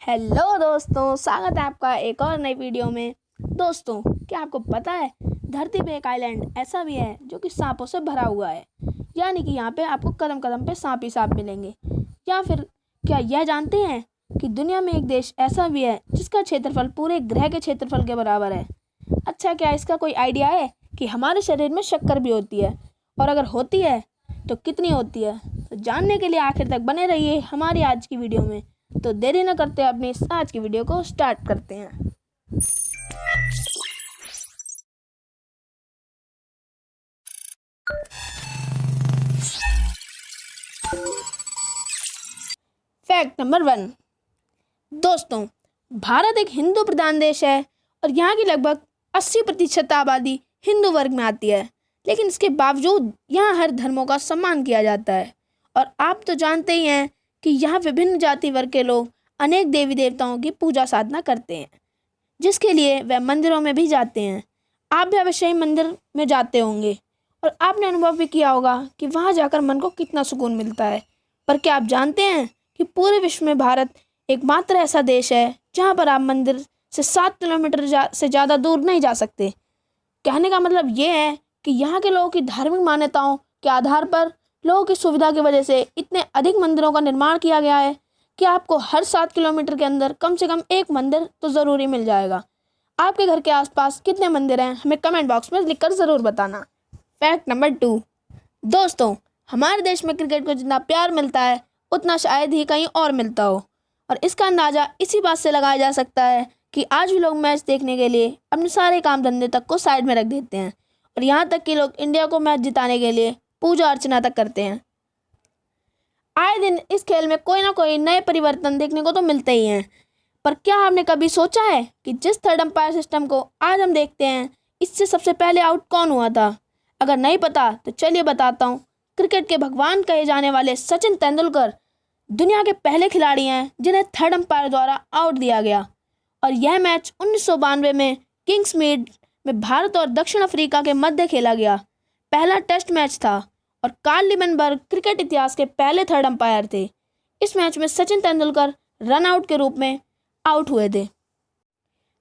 Hello दोस्तों, स्वागत है आपका एक और नई वीडियो में। दोस्तों, क्या आपको पता है धरती पे एक आइलैंड ऐसा भी है जो कि सांपों से भरा हुआ है। यानी कि यहाँ पे आपको कदम कदम पे सांप ही सांप मिलेंगे। या फिर क्या यह जानते हैं कि दुनिया में एक देश ऐसा भी है जिसका क्षेत्रफल पूरे ग्रह के क्षेत्रफल के बराबर है। अच्छा, क्या इसका कोई आइडिया है कि हमारे शरीर में शक्कर भी होती है, और अगर होती है तो कितनी होती है? तो जानने के लिए आखिर तक बने रहिए हमारी आज की वीडियो में। तो देरी न करते अपनी आज की वीडियो को स्टार्ट करते हैं। Fact number 1। दोस्तों, भारत एक हिंदू प्रधान देश है और यहाँ की लगभग 80% आबादी हिंदू वर्ग में आती है। लेकिन इसके बावजूद यहाँ हर धर्मों का सम्मान किया जाता है। और आप तो जानते ही हैं कि यहाँ विभिन्न जाति वर्ग के लोग अनेक देवी देवताओं की पूजा साधना करते हैं, जिसके लिए वह मंदिरों में भी जाते हैं। आप भी अवश्य ही मंदिर में जाते होंगे और आपने अनुभव भी किया होगा कि वहाँ जाकर मन को कितना सुकून मिलता है। पर क्या आप जानते हैं कि पूरे विश्व में भारत एकमात्र ऐसा देश है जहाँ पर आप मंदिर से 7 किलोमीटर से ज़्यादा दूर नहीं जा सकते। कहने का मतलब ये है कि यहाँ के लोगों की धार्मिक मान्यताओं के आधार पर लोगों की सुविधा की वजह से इतने अधिक मंदिरों का निर्माण किया गया है कि आपको हर 7 किलोमीटर के अंदर कम से कम एक मंदिर तो ज़रूरी मिल जाएगा। आपके घर के आसपास कितने मंदिर हैं, हमें कमेंट बॉक्स में लिखकर ज़रूर बताना। Fact number 2। दोस्तों, हमारे देश में क्रिकेट को जितना प्यार मिलता है उतना शायद ही कहीं और मिलता हो। और इसका अंदाज़ा इसी बात से लगाया जा सकता है कि आज भी लोग मैच देखने के लिए अपने सारे काम धंधे तक को साइड में रख देते हैं, और यहाँ तक कि लोग इंडिया को मैच जिताने के लिए पूजा अर्चना तक करते हैं। आए दिन इस खेल में कोई ना कोई नए परिवर्तन देखने को तो मिलते ही हैं। पर क्या आपने कभी सोचा है कि जिस थर्ड अंपायर सिस्टम को आज हम देखते हैं, इससे सबसे पहले आउट कौन हुआ था? अगर नहीं पता तो चलिए बताता हूँ। क्रिकेट के भगवान कहे जाने वाले सचिन तेंदुलकर दुनिया के पहले खिलाड़ी हैं जिन्हें थर्ड अंपायर द्वारा आउट दिया गया। और यह मैच 1992 में किंग्समीड में भारत और दक्षिण अफ्रीका के मध्य खेला गया पहला टेस्ट मैच था। और कार्ल लिंडबर्ग क्रिकेट इतिहास के पहले थर्ड अंपायर थे। इस मैच में सचिन तेंदुलकर रन आउट के रूप में आउट हुए थे।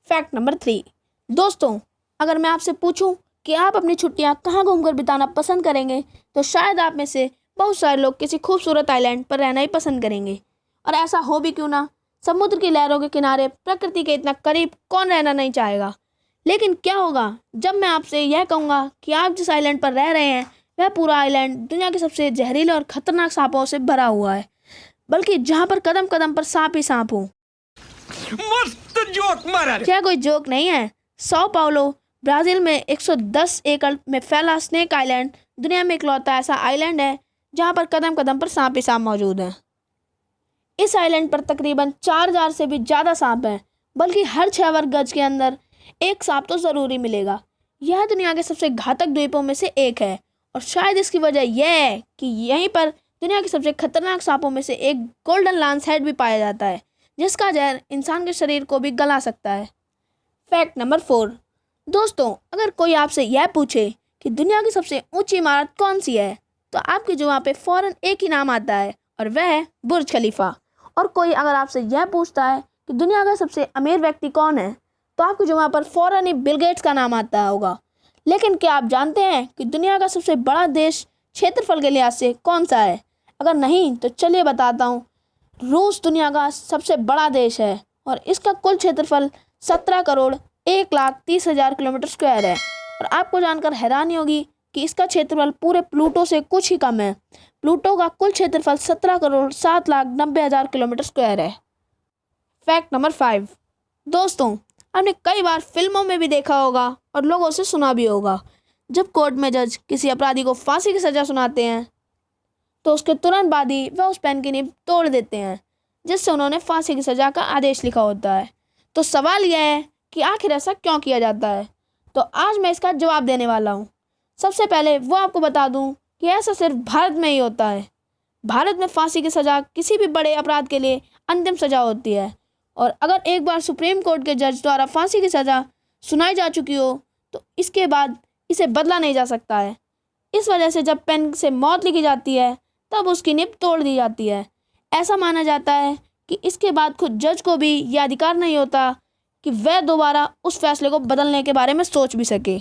Fact number 3। दोस्तों, अगर मैं आपसे पूछूं कि आप अपनी छुट्टियां कहां घूमकर बिताना पसंद करेंगे, तो शायद आप में से बहुत सारे लोग किसी खूबसूरत आइलैंड पर रहना ही पसंद करेंगे। और ऐसा हो भी क्यों ना, समुद्र की लहरों के किनारे प्रकृति के इतना करीब कौन रहना नहीं चाहेगा। लेकिन क्या होगा जब मैं आपसे यह कहूँगा कि आप जिस आइलैंड पर रह रहे हैं वह पूरा आइलैंड दुनिया के सबसे जहरीले और खतरनाक सांपों से भरा हुआ है, बल्कि जहाँ पर कदम कदम पर सांप ही सांप हो। मस्त जोक मारा। क्या कोई जोक नहीं है? sao पाउलो ब्राज़ील में 110 एकड़ में फैला स्नेक आइलैंड दुनिया में इकलौता ऐसा आइलैंड है जहाँ पर कदम कदम पर सांप ही सांप मौजूद हैं। इस आइलैंड पर तकरीबन 4000 से भी ज़्यादा सांप हैं, बल्कि हर 6 वर्ग गज के अंदर एक सांप तो ज़रूरी मिलेगा। यह दुनिया के सबसे घातक द्वीपों में से एक है, और शायद इसकी वजह यह है कि यहीं पर दुनिया के सबसे खतरनाक सांपों में से एक गोल्डन लांस हेड भी पाया जाता है, जिसका जहर इंसान के शरीर को भी गला सकता है। Fact number 4। दोस्तों, अगर कोई आपसे यह पूछे कि दुनिया की सबसे ऊंची इमारत कौन सी है, तो आपके जुबान पे फ़ौरन एक ही नाम आता है, और वह है बुर्ज खलीफा। और कोई अगर आपसे यह पूछता है कि दुनिया का सबसे अमीर व्यक्ति कौन है, तो आपकी जुबान पर फ़ौरन ही बिल गेट्स का नाम आता होगा। लेकिन क्या आप जानते हैं कि दुनिया का सबसे बड़ा देश क्षेत्रफल के लिहाज से कौन सा है? अगर नहीं तो चलिए बताता हूँ। रूस दुनिया का सबसे बड़ा देश है और इसका कुल क्षेत्रफल 17,01,30,000 किलोमीटर स्क्वायर है। और आपको जानकर हैरानी होगी कि इसका क्षेत्रफल पूरे प्लूटो से कुछ ही कम है। प्लूटो का कुल क्षेत्रफल 17,07,90,000 किलोमीटर स्क्वायर है। Fact number 5। दोस्तों, आपने कई बार फिल्मों में भी देखा होगा और लोगों से सुना भी होगा, जब कोर्ट में जज किसी अपराधी को फांसी की सज़ा सुनाते हैं तो उसके तुरंत बाद ही वह उस पेन की नींव तोड़ देते हैं जिससे उन्होंने फांसी की सज़ा का आदेश लिखा होता है। तो सवाल यह है कि आखिर ऐसा क्यों किया जाता है? तो आज मैं इसका जवाब देने वाला हूँ। सबसे पहले वो आपको बता दूँ कि ऐसा सिर्फ भारत में ही होता है। भारत में फांसी की सज़ा किसी भी बड़े अपराध के लिए अंतिम सज़ा होती है, और अगर एक बार सुप्रीम कोर्ट के जज द्वारा फांसी की सज़ा सुनाई जा चुकी हो तो इसके बाद इसे बदला नहीं जा सकता है। इस वजह से जब पेन से मौत लिखी जाती है तब उसकी नींव तोड़ दी जाती है। ऐसा माना जाता है कि इसके बाद खुद जज को भी यह अधिकार नहीं होता कि वह दोबारा उस फैसले को बदलने के बारे में सोच भी सके।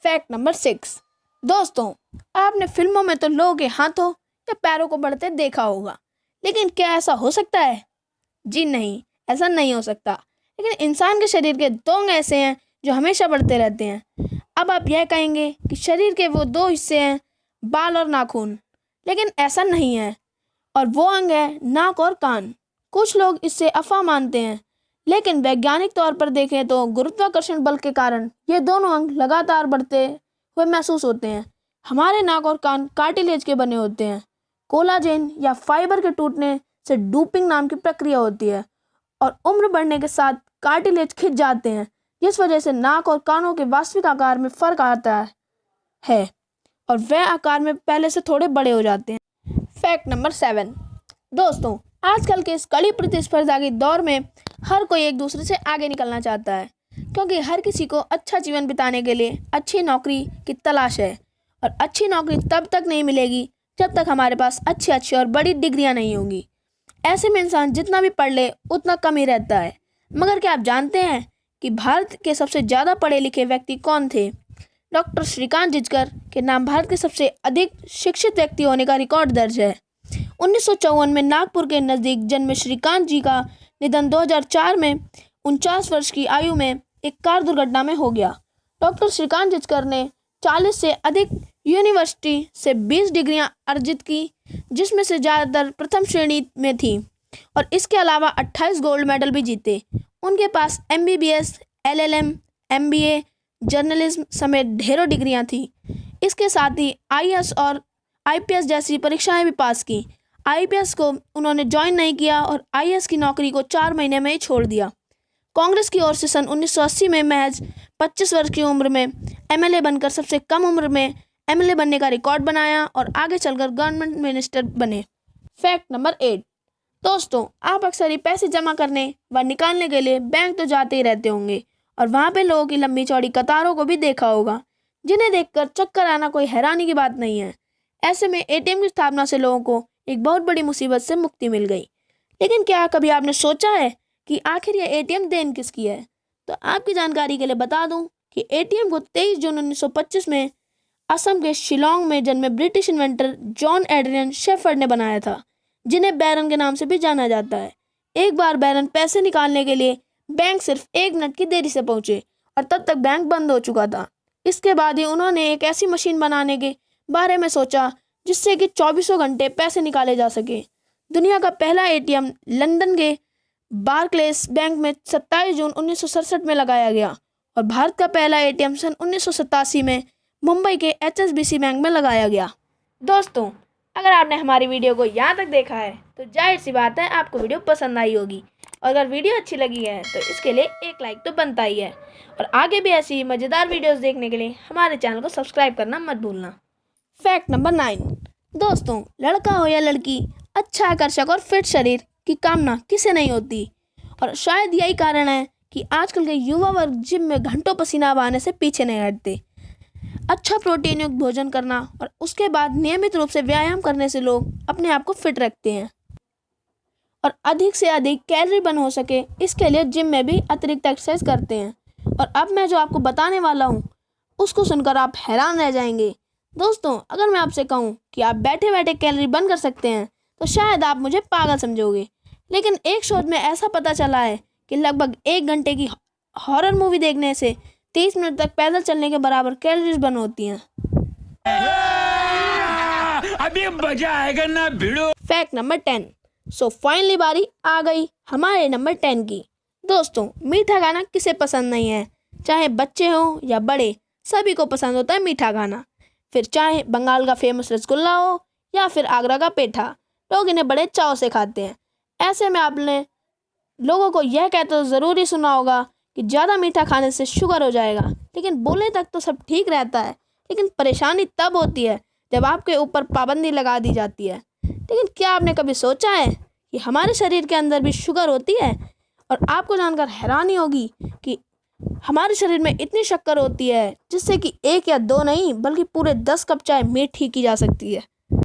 Fact number 6। दोस्तों, आपने फिल्मों में तो लोगों के हाथों या पैरों को बढ़ते देखा होगा, लेकिन क्या ऐसा हो सकता है? जी नहीं, ऐसा नहीं हो सकता। लेकिन इंसान के शरीर के 2 अंग ऐसे हैं जो हमेशा बढ़ते रहते हैं। अब आप यह कहेंगे कि शरीर के वो 2 हिस्से हैं, बाल और नाखून, लेकिन ऐसा नहीं है। और वो अंग है नाक और कान। कुछ लोग इससे अफवाह मानते हैं, लेकिन वैज्ञानिक तौर पर देखें तो गुरुत्वाकर्षण बल के कारण ये दोनों अंग लगातार बढ़ते हुए महसूस होते हैं। हमारे नाक और कान कार्टिलेज के बने होते हैं। कोलाजेन या फाइबर के टूटने से डूपिंग नाम की प्रक्रिया होती है और उम्र बढ़ने के साथ कार्टिलेज खिंच जाते हैं, जिस वजह से नाक और कानों के वास्तविक आकार में फर्क आता है और वह आकार में पहले से थोड़े बड़े हो जाते हैं। Fact number 7। दोस्तों, आजकल के इस कड़ी प्रतिस्पर्धा के दौर में हर कोई एक दूसरे से आगे निकलना चाहता है, क्योंकि हर किसी को अच्छा जीवन बिताने के लिए अच्छी नौकरी की तलाश है। और अच्छी नौकरी तब तक नहीं मिलेगी जब तक हमारे पास अच्छी और बड़ी डिग्रियां नहीं होंगी। ऐसे में इंसान जितना भी पढ़ ले उतना कम ही रहता है। मगर क्या आप जानते हैं कि भारत के सबसे ज़्यादा पढ़े लिखे व्यक्ति कौन थे? डॉक्टर श्रीकांत जिचकर के नाम भारत के सबसे अधिक शिक्षित व्यक्ति होने का रिकॉर्ड दर्ज है। 1954 में नागपुर के नज़दीक जन्मे श्रीकांत जी का निधन 2004 में 49 वर्ष की आयु में एक कार दुर्घटना में हो गया। डॉक्टर श्रीकांत जिचकर ने 40 से अधिक यूनिवर्सिटी से 20 डिग्रियां अर्जित की, जिसमें से ज़्यादातर प्रथम श्रेणी में थी, और इसके अलावा 28 गोल्ड मेडल भी जीते। उनके पास MBBS, LLM, MBA, जर्नलिज्म समेत ढेरों डिग्रियां थी। इसके साथ ही IAS और IPS जैसी परीक्षाएं भी पास की। IPS को उन्होंने ज्वाइन नहीं किया और IAS की नौकरी को 4 महीने में ही छोड़ दिया। कांग्रेस की ओर से सन 1980 में महज 25 वर्ष की उम्र में MLA बनकर सबसे कम उम्र में MLA बनने का रिकॉर्ड बनाया और आगे चलकर गवर्नमेंट मिनिस्टर बने। Fact number 8। दोस्तों, आप अक्सर ही पैसे जमा करने व निकालने के लिए बैंक तो जाते ही रहते होंगे और वहाँ पे लोगों की लंबी चौड़ी कतारों को भी देखा होगा, जिन्हें देखकर चक्कर आना कोई हैरानी की बात नहीं है। ऐसे में ATM की स्थापना से लोगों को एक बहुत बड़ी मुसीबत से मुक्ति मिल गई। लेकिन क्या कभी आपने सोचा है कि आखिर यह ATM देन किसकी है? तो आपकी जानकारी के लिए बता दूं कि ATM को 23 जून 1925 में असम के शिलोंग में जन्मे British inventor John Adrian Shepherd ने बनाया था, जिन्हें बैरन के नाम से भी जाना जाता है। एक बार बैरन पैसे निकालने के लिए बैंक सिर्फ 1 मिनट की देरी से पहुंचे और तब तक बैंक बंद हो चुका था। इसके बाद ही उन्होंने एक ऐसी मशीन बनाने के बारे में सोचा जिससे कि 24 घंटे पैसे निकाले जा सके। दुनिया का पहला ATM लंदन के बारक्लेस बैंक में 27 जून 1967 में लगाया गया और भारत का पहला ATM सन 1987 में मुंबई के HSBC बैंक में लगाया गया। दोस्तों, अगर आपने हमारी वीडियो को यहाँ तक देखा है तो जाहिर सी बात है आपको वीडियो पसंद आई होगी, और अगर वीडियो अच्छी लगी है तो इसके लिए एक लाइक तो बनता ही है। और आगे भी ऐसी मज़ेदार वीडियोस देखने के लिए हमारे चैनल को सब्सक्राइब करना मत भूलना। Fact number 9। दोस्तों, लड़का हो या लड़की, अच्छा आकर्षक और फिट शरीर की कामना किसे नहीं होती, और शायद यही कारण है कि आजकल के युवा वर्ग जिम में घंटों पसीना बहाने से पीछे नहीं हटते। अच्छा प्रोटीन युक्त भोजन करना और उसके बाद नियमित रूप से व्यायाम करने से लोग अपने आप को फिट रखते हैं और अधिक से अधिक कैलोरी बर्न हो सके, इसके लिए जिम में भी अतिरिक्त एक्सरसाइज करते हैं। और अब मैं जो आपको बताने वाला हूँ उसको सुनकर आप हैरान रह जाएंगे। दोस्तों, अगर मैं आपसे कहूँ कि आप बैठे बैठे कैलोरी बर्न कर सकते हैं तो शायद आप मुझे पागल समझोगे, लेकिन एक शोध में ऐसा पता चला है कि लगभग 1 घंटे की हॉरर मूवी देखने से 30 मिनट तक पैदल चलने के बराबर कैलोरीज बर्न होती हैं। अभी मजा आएगा ना भिड़ो। Fact number 10। सो फाइनली बारी आ गई हमारे नंबर 10 की। दोस्तों, मीठा खाना किसे पसंद नहीं है? चाहे बच्चे हो या बड़े, सभी को पसंद होता है मीठा खाना। फिर चाहे बंगाल का फेमस रसगुल्ला हो या फिर आगरा का पेठा, लोग इन्हें बड़े चाव से खाते हैं। ऐसे में आपने लोगों को यह कहते तो ज़रूर ही सुना होगा कि ज़्यादा मीठा खाने से शुगर हो जाएगा, लेकिन बोलने तक तो सब ठीक रहता है, लेकिन परेशानी तब होती है जब आपके ऊपर पाबंदी लगा दी जाती है। लेकिन क्या आपने कभी सोचा है कि हमारे शरीर के अंदर भी शुगर होती है? और आपको जानकर हैरानी होगी कि हमारे शरीर में इतनी शक्कर होती है जिससे कि 1 या 2 नहीं बल्कि पूरे 10 कप चाय मीठी की जा सकती है।